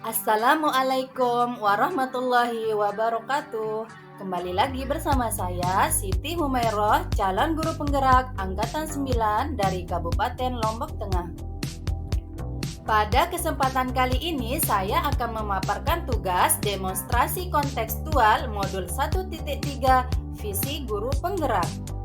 Assalamualaikum warahmatullahi wabarakatuh. Kembali lagi bersama saya Siti Humairoh, calon guru penggerak angkatan 9 dari Kabupaten Lombok Tengah. Pada kesempatan kali ini saya akan memaparkan tugas demonstrasi kontekstual modul 1.3 visi guru penggerak.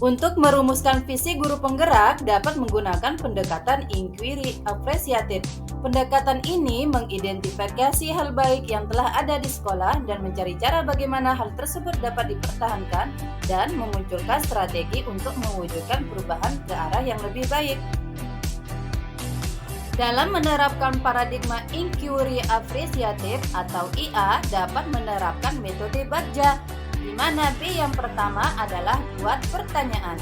Untuk merumuskan visi guru penggerak dapat menggunakan pendekatan inquiry apresiatif. Pendekatan ini mengidentifikasi hal baik yang telah ada di sekolah dan mencari cara bagaimana hal tersebut dapat dipertahankan dan memunculkan strategi untuk mewujudkan perubahan ke arah yang lebih baik. Dalam menerapkan paradigma inquiry apresiatif atau IA dapat menerapkan metode Bagja, di mana B yang pertama adalah buat pertanyaan.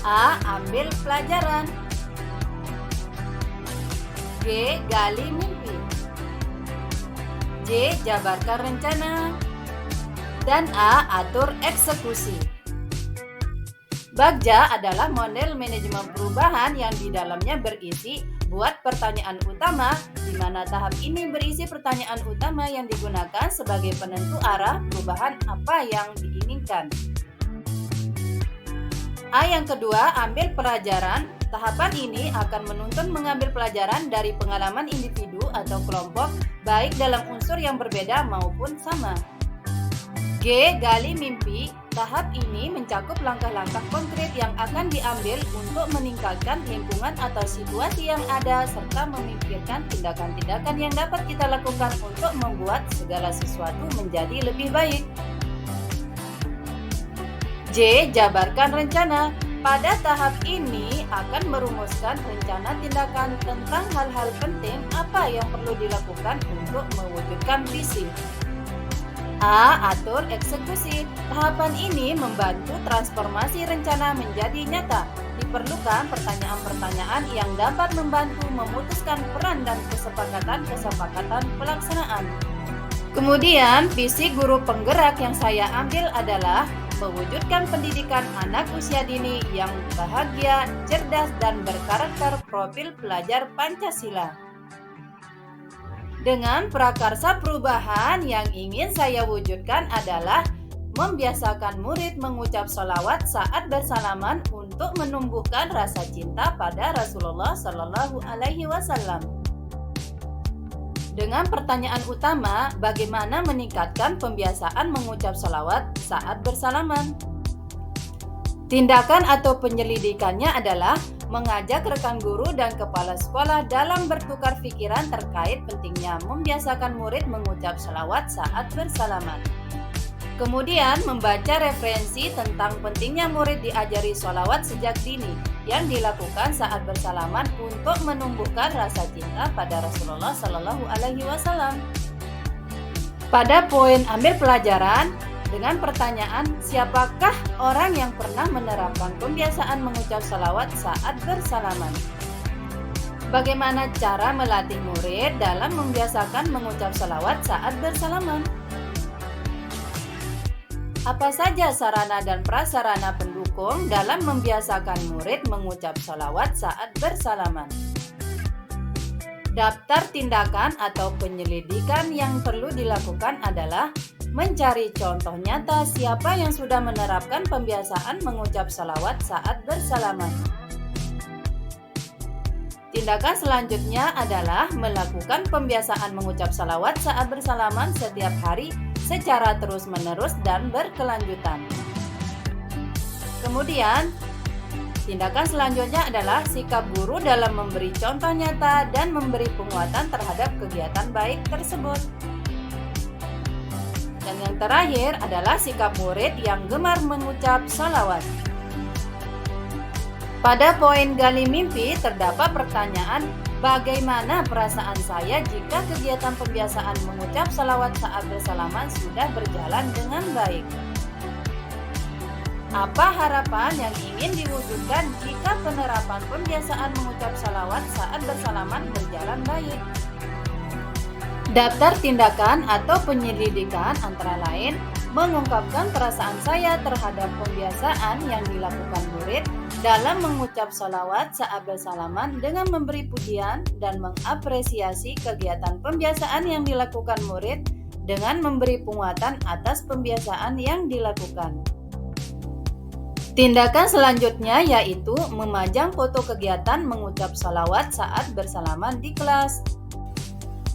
A. Ambil pelajaran. G. Gali mimpi. J. Jabarkan rencana. Dan A. Atur eksekusi. Bagja adalah model manajemen perubahan yang di dalamnya berisi buat pertanyaan utama, di mana tahap ini berisi pertanyaan utama yang digunakan sebagai penentu arah perubahan apa yang diinginkan. A yang kedua, ambil pelajaran. Tahapan ini akan menuntun mengambil pelajaran dari pengalaman individu atau kelompok, baik dalam unsur yang berbeda maupun sama. G. Gali mimpi. Tahap ini mencakup langkah-langkah konkret yang akan diambil untuk meningkatkan lingkungan atau situasi yang ada serta memikirkan tindakan-tindakan yang dapat kita lakukan untuk membuat segala sesuatu menjadi lebih baik. J. Jabarkan rencana. Pada tahap ini akan merumuskan rencana tindakan tentang hal-hal penting apa yang perlu dilakukan untuk mewujudkan visi. A. Atur eksekusi. Tahapan ini membantu transformasi rencana menjadi nyata. Diperlukan pertanyaan-pertanyaan yang dapat membantu memutuskan peran dan kesepakatan pelaksanaan. Kemudian, visi guru penggerak yang saya ambil adalah mewujudkan pendidikan anak usia dini yang bahagia, cerdas, dan berkarakter profil pelajar Pancasila. Dengan prakarsa perubahan yang ingin saya wujudkan adalah membiasakan murid mengucap sholawat saat bersalaman untuk menumbuhkan rasa cinta pada Rasulullah Shallallahu Alaihi Wasallam. Dengan pertanyaan utama, bagaimana meningkatkan pembiasaan mengucap sholawat saat bersalaman? Tindakan atau penyelidikannya adalah mengajak rekan guru dan kepala sekolah dalam bertukar pikiran terkait pentingnya membiasakan murid mengucap sholawat saat bersalaman. Kemudian membaca referensi tentang pentingnya murid diajari sholawat sejak dini yang dilakukan saat bersalaman untuk menumbuhkan rasa cinta pada Rasulullah Shallallahu Alaihi Wasallam. Pada poin ambil pelajaran, dengan pertanyaan, siapakah orang yang pernah menerapkan pembiasaan mengucap sholawat saat bersalaman? Bagaimana cara melatih murid dalam membiasakan mengucap sholawat saat bersalaman? Apa saja sarana dan prasarana pendukung dalam membiasakan murid mengucap sholawat saat bersalaman? Daftar tindakan atau penyelidikan yang perlu dilakukan adalah mencari contoh nyata siapa yang sudah menerapkan pembiasaan mengucap sholawat saat bersalaman. Tindakan selanjutnya adalah melakukan pembiasaan mengucap sholawat saat bersalaman setiap hari secara terus-menerus dan berkelanjutan. Kemudian, tindakan selanjutnya adalah sikap guru dalam memberi contoh nyata dan memberi penguatan terhadap kegiatan baik tersebut. Dan yang terakhir adalah sikap murid yang gemar mengucap sholawat. Pada poin gali mimpi terdapat pertanyaan, bagaimana perasaan saya jika kegiatan pembiasaan mengucap sholawat saat bersalaman sudah berjalan dengan baik? Apa harapan yang ingin diwujudkan jika penerapan pembiasaan mengucap sholawat saat bersalaman berjalan baik? Daftar tindakan atau penyelidikan antara lain mengungkapkan perasaan saya terhadap pembiasaan yang dilakukan murid dalam mengucap sholawat saat bersalaman dengan memberi pujian dan mengapresiasi kegiatan pembiasaan yang dilakukan murid dengan memberi penguatan atas pembiasaan yang dilakukan. Tindakan selanjutnya yaitu memajang foto kegiatan mengucap sholawat saat bersalaman di kelas.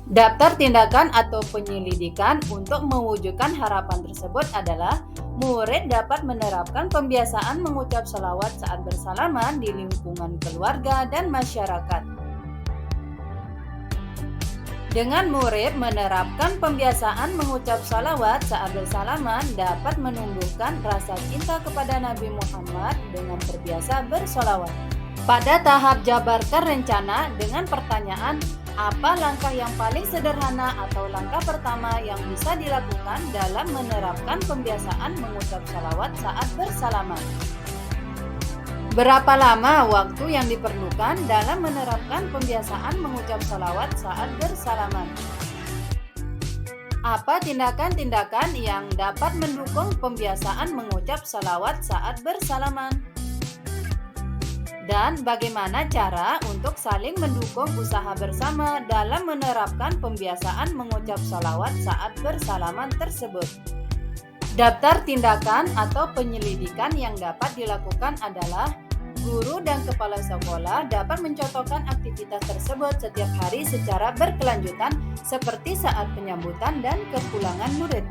Daftar tindakan atau penyelidikan untuk mewujudkan harapan tersebut adalah murid dapat menerapkan pembiasaan mengucap sholawat saat bersalaman di lingkungan keluarga dan masyarakat. Dengan murid menerapkan pembiasaan mengucap sholawat saat bersalaman dapat menumbuhkan rasa cinta kepada Nabi Muhammad dengan terbiasa bersholawat. Pada tahap jabarkan rencana dengan pertanyaan, apa langkah yang paling sederhana atau langkah pertama yang bisa dilakukan dalam menerapkan pembiasaan mengucap sholawat saat bersalaman? Berapa lama waktu yang diperlukan dalam menerapkan pembiasaan mengucap sholawat saat bersalaman? Apa tindakan-tindakan yang dapat mendukung pembiasaan mengucap sholawat saat bersalaman? Dan bagaimana cara untuk saling mendukung usaha bersama dalam menerapkan pembiasaan mengucap sholawat saat bersalaman tersebut? Daftar tindakan atau penyelidikan yang dapat dilakukan adalah guru dan kepala sekolah dapat mencontohkan aktivitas tersebut setiap hari secara berkelanjutan seperti saat penyambutan dan kepulangan murid.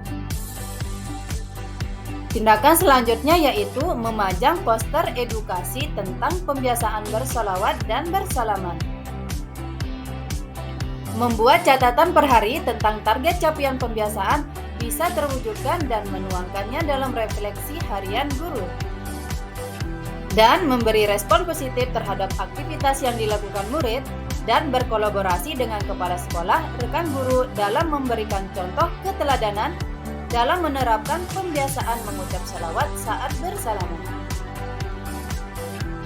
Tindakan selanjutnya yaitu memajang poster edukasi tentang pembiasaan bersholawat dan bersalaman. Membuat catatan per hari tentang target capaian pembiasaan bisa terwujudkan dan menuangkannya dalam refleksi harian guru. Dan memberi respon positif terhadap aktivitas yang dilakukan murid dan berkolaborasi dengan kepala sekolah, rekan guru dalam memberikan contoh keteladanan dalam menerapkan pembiasaan mengucap sholawat saat bersalaman.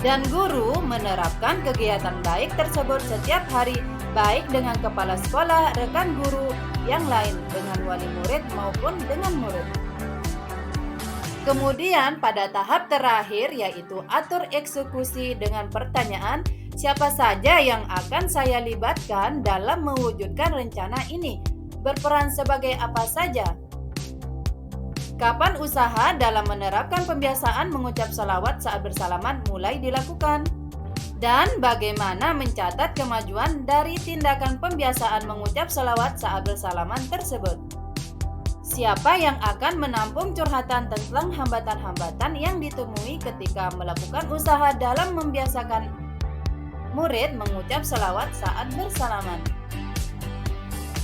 Dan guru menerapkan kegiatan baik tersebut setiap hari, baik dengan kepala sekolah, rekan guru yang lain, dengan wali murid maupun dengan murid. Kemudian pada tahap terakhir yaitu atur eksekusi dengan pertanyaan, siapa saja yang akan saya libatkan dalam mewujudkan rencana ini? Berperan sebagai apa saja? Kapan usaha dalam menerapkan pembiasaan mengucap sholawat saat bersalaman mulai dilakukan? Dan bagaimana mencatat kemajuan dari tindakan pembiasaan mengucap sholawat saat bersalaman tersebut? Siapa yang akan menampung curhatan tentang hambatan-hambatan yang ditemui ketika melakukan usaha dalam membiasakan murid mengucap sholawat saat bersalaman?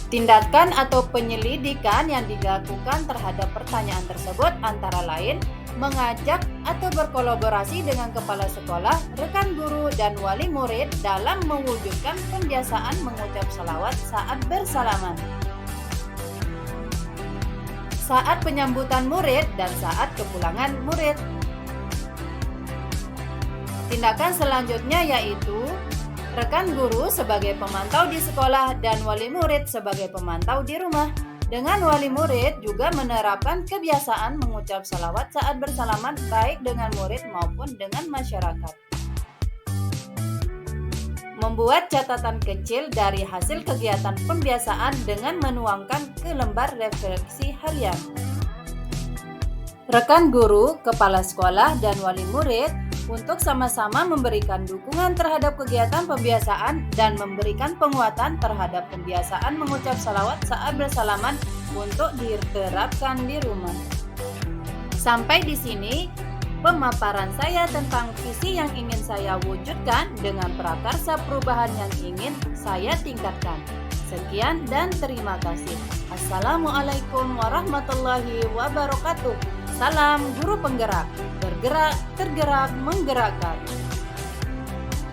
Tindakan atau penyelidikan yang dilakukan terhadap pertanyaan tersebut antara lain mengajak atau berkolaborasi dengan kepala sekolah, rekan guru, dan wali murid dalam mewujudkan pembiasaan mengucap sholawat saat bersalaman. Saat penyambutan murid dan saat kepulangan murid. Tindakan selanjutnya yaitu rekan guru sebagai pemantau di sekolah dan wali murid sebagai pemantau di rumah. Dengan wali murid juga menerapkan kebiasaan mengucap sholawat saat bersalaman baik dengan murid maupun dengan masyarakat. Membuat catatan kecil dari hasil kegiatan pembiasaan dengan menuangkan ke lembar refleksi harian. Rekan guru, kepala sekolah, dan wali murid untuk sama-sama memberikan dukungan terhadap kegiatan pembiasaan dan memberikan penguatan terhadap pembiasaan mengucap sholawat saat bersalaman untuk diterapkan di rumah. Sampai di sini pemaparan saya tentang visi yang ingin saya wujudkan dengan prakarsa perubahan yang ingin saya tingkatkan. Sekian dan terima kasih. Assalamualaikum warahmatullahi wabarakatuh. Salam guru penggerak, bergerak, tergerak, menggerakkan.